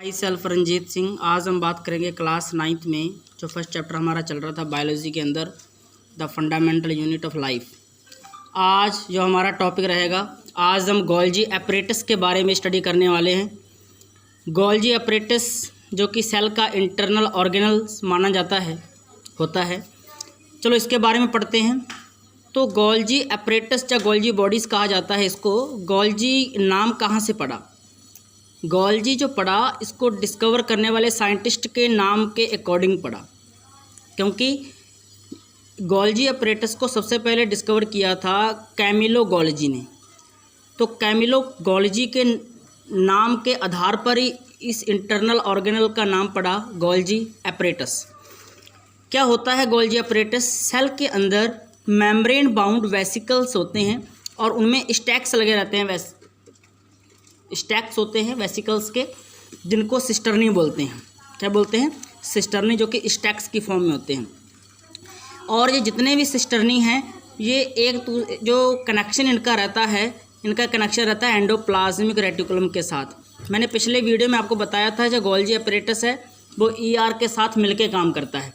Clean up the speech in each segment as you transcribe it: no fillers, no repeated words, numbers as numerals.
High self Ranjit Singh. आज हम बात करेंगे क्लास 9th में जो फर्स्ट चैप्टर हमारा चल रहा था बायोलॉजी के अंदर the fundamental unit of life. आज जो हमारा टॉपिक रहेगा, आज हम गोल्जी एपरेटस के बारे में स्टडी करने वाले हैं। गोल्जी एपरेटस जो कि सेल का इंटरनल ऑर्गेनल माना जाता है होता है। चलो इसके बारे में पढ़ते हैं। तो गोल्जी एपरेटस या गोल्जी बॉडीज़ कहा जाता है इसको। गोल्जी नाम कहाँ से पड़ा? गोल्जी जो पड़ा इसको डिस्कवर करने वाले साइंटिस्ट के नाम के अकॉर्डिंग पड़ा, क्योंकि गोल्जी एपरेटस को सबसे पहले डिस्कवर किया था कैमिलो गोल्जी ने। तो कैमिलो गोल्जी के नाम के आधार पर ही इस इंटरनल ऑर्गेनल का नाम पड़ा गोल्जी एपरेटस। क्या होता है गोल्जी एपरेटस? सेल के अंदर मेम्ब्रेन बाउंड वेसिकल्स होते हैं और उनमें स्टैक्स लगे रहते हैं। स्टैक्स होते हैं वेसिकल्स के, जिनको सिस्टर्नी बोलते हैं। क्या बोलते हैं? सिस्टर्नी, जो कि स्टैक्स की फॉर्म में होते हैं। और ये जितने भी सिस्टर्नी हैं, ये एक जो कनेक्शन इनका रहता है, इनका कनेक्शन रहता है एंडोप्लाज्मिक रेटिकुलम के साथ। मैंने पिछले वीडियो में आपको बताया था जो गोल्जी एपरेटस है वो ER के साथ मिलके काम करता है।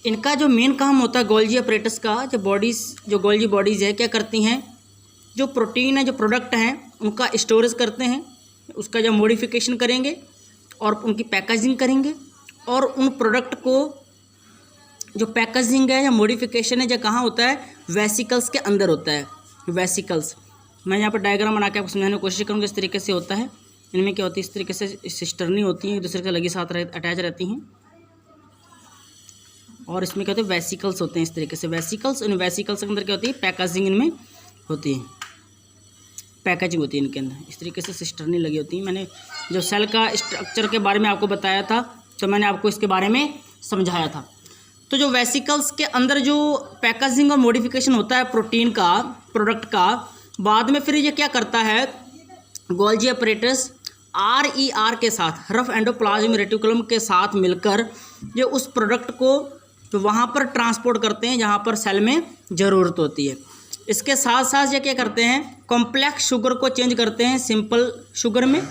इनका जो मेन काम होता है गोल्जी एपरेटस का, जो गोल्जी बॉडीज़ है क्या करती हैं, जो प्रोटीन है, जो प्रोडक्ट हैं, उनका स्टोरेज करते हैं, उसका जो मॉडिफिकेशन करेंगे और उनकी पैकेजिंग करेंगे। और उन प्रोडक्ट को जो पैकेजिंग है या मॉडिफिकेशन है जो कहाँ होता है, वेसिकल्स के अंदर होता है। वेसिकल्स मैं यहाँ पर डायग्राम बना के आपको समझाने की कोशिश करूँगा। इस तरीके से होता है। इनमें क्या होती है, इस तरीके से सिस्टर्नी होती हैं, एक दूसरे के लगे साथ अटैच रहती हैं। और इसमें क्या होते हैं, वेसिकल्स होते हैं इस तरीके से। वेसिकल्स, इन वेसिकल्स के अंदर क्या होती है, पैकेजिंग इनमें होती है, पैकेजिंग होती है इनके अंदर। इस तरीके से सिस्टर्नी लगी होती है। मैंने जो सेल का स्ट्रक्चर के बारे में आपको बताया था, तो मैंने आपको इसके बारे में समझाया था। तो जो वेसिकल्स के अंदर जो पैकेजिंग और मॉडिफिकेशन होता है प्रोटीन का, प्रोडक्ट का, बाद में फिर ये क्या करता है, गोल्जी एपरेटस RER के साथ, रफ एंडोप्लाज्मिक रेटिकुलम के साथ मिलकर ये उस प्रोडक्ट को तो वहाँ पर ट्रांसपोर्ट करते हैं जहाँ पर सेल में ज़रूरत होती है। इसके साथ साथ ये क्या करते हैं, कॉम्प्लेक्स शुगर को चेंज करते हैं सिंपल शुगर में।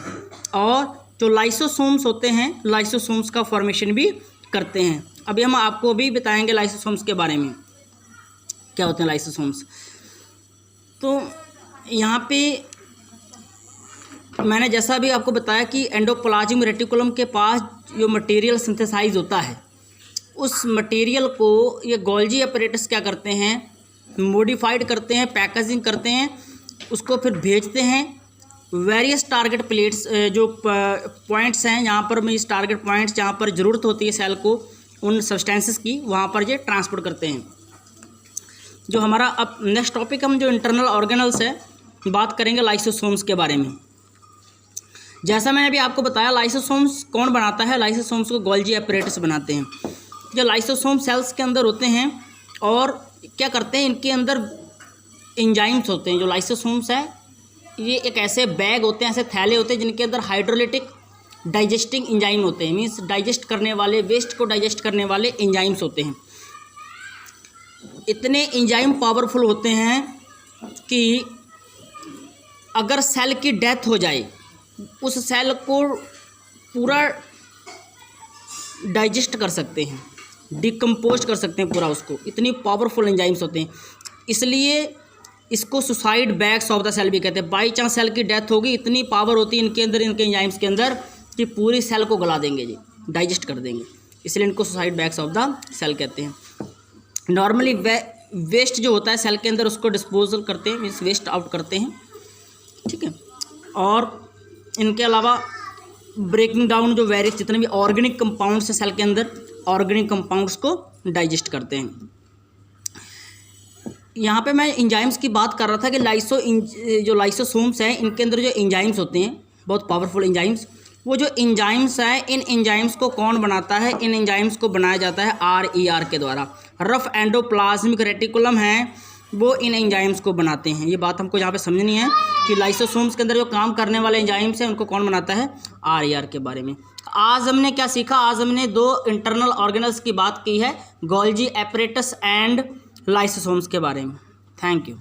और जो लाइसोसोम्स होते हैं, लाइसोसोम्स का फॉर्मेशन भी करते हैं। अभी हम आपको भी बताएंगे लाइसोसोम्स के बारे में, क्या होते हैं लाइसोसोम्स। तो यहाँ पे मैंने जैसा भी आपको बताया कि एंडोप्लाज्मिक रेटिकुलम के पास जो मटेरियल सिंथेसाइज होता है, उस मटेरियल को ये गोल्जी एपरेटस क्या करते हैं, मॉडिफाइड करते हैं, पैकेजिंग करते हैं, उसको फिर भेजते हैं वेरियस टारगेट प्लेट्स, जो पॉइंट्स हैं यहाँ पर, इस टारगेट पॉइंट्स जहाँ पर ज़रूरत होती है सेल को उन सब्सटेंसेस की, वहाँ पर ये ट्रांसपोर्ट करते हैं। जो हमारा अब नेक्स्ट टॉपिक, हम जो इंटरनल ऑर्गेनल्स है बात करेंगे लाइसोसोम्स के बारे में। जैसा मैंने अभी आपको बताया, लाइसोसोम्स कौन बनाता है? लाइसोसोम्स को गोल्जी एपरेटस बनाते हैं। जो लाइसोसोम सेल्स के अंदर होते हैं और क्या करते हैं, इनके अंदर एंजाइम्स होते हैं। जो लाइसोसोम्स है ये एक ऐसे बैग होते हैं, ऐसे थैले होते हैं जिनके अंदर हाइड्रोलिटिक डाइजेस्टिंग एंजाइम होते हैं। मीन्स डाइजेस्ट करने वाले, वेस्ट को डाइजेस्ट करने वाले एंजाइम्स होते हैं। इतने एंजाइम पावरफुल होते हैं कि अगर सेल की डेथ हो जाए, उस सेल को पूरा डाइजेस्ट कर सकते हैं, डिकम्पोज कर सकते हैं पूरा उसको। इतनी पावरफुल एंजाइम्स होते हैं, इसलिए इसको suicide bags of the cell भी कहते हैं। बाई चांस सेल की डेथ होगी, इतनी पावर होती है इनके अंदर, इनके एंजाइम्स के अंदर, कि पूरी सेल को गला देंगे जी, डाइजेस्ट कर देंगे। इसलिए इनको suicide bags of the cell कहते हैं। नॉर्मली वेस्ट जो होता है सेल के अंदर, उसको डिस्पोजल करते हैं, मीन्स वेस्ट आउट करते हैं, ठीक है। और इनके अलावा ब्रेकिंग डाउन जो वेरियस जितने भी ऑर्गेनिक कंपाउंड्स हैं सेल के अंदर, ऑर्गेनिक कंपाउंड्स को डाइजेस्ट करते हैं। यहाँ पे मैं एंजाइम्स की बात कर रहा था कि जो लाइसोसोम्स हैं, इनके अंदर जो एंजाइम्स होते हैं, बहुत पावरफुल एंजाइम्स, वो जो एंजाइम्स हैं, इन एंजाइम्स को कौन बनाता है? इन एंजाइम्स को बनाया जाता है RER के द्वारा। रफ एंडोप्लाज्मिक रेटिकुलम है वो इन एंजाइम्स को बनाते हैं। ये बात हमको यहाँ पे समझनी है कि लाइसोसोम्स के अंदर जो काम करने वाले एंजाइम्स हैं उनको कौन बनाता है, RER के बारे में। आज हमने क्या सीखा? आज हमने 2 इंटरनल ऑर्गेनल्स की बात की है, गोल्जी एपरेटस एंड लाइसोसोम्स के बारे में। Thank you.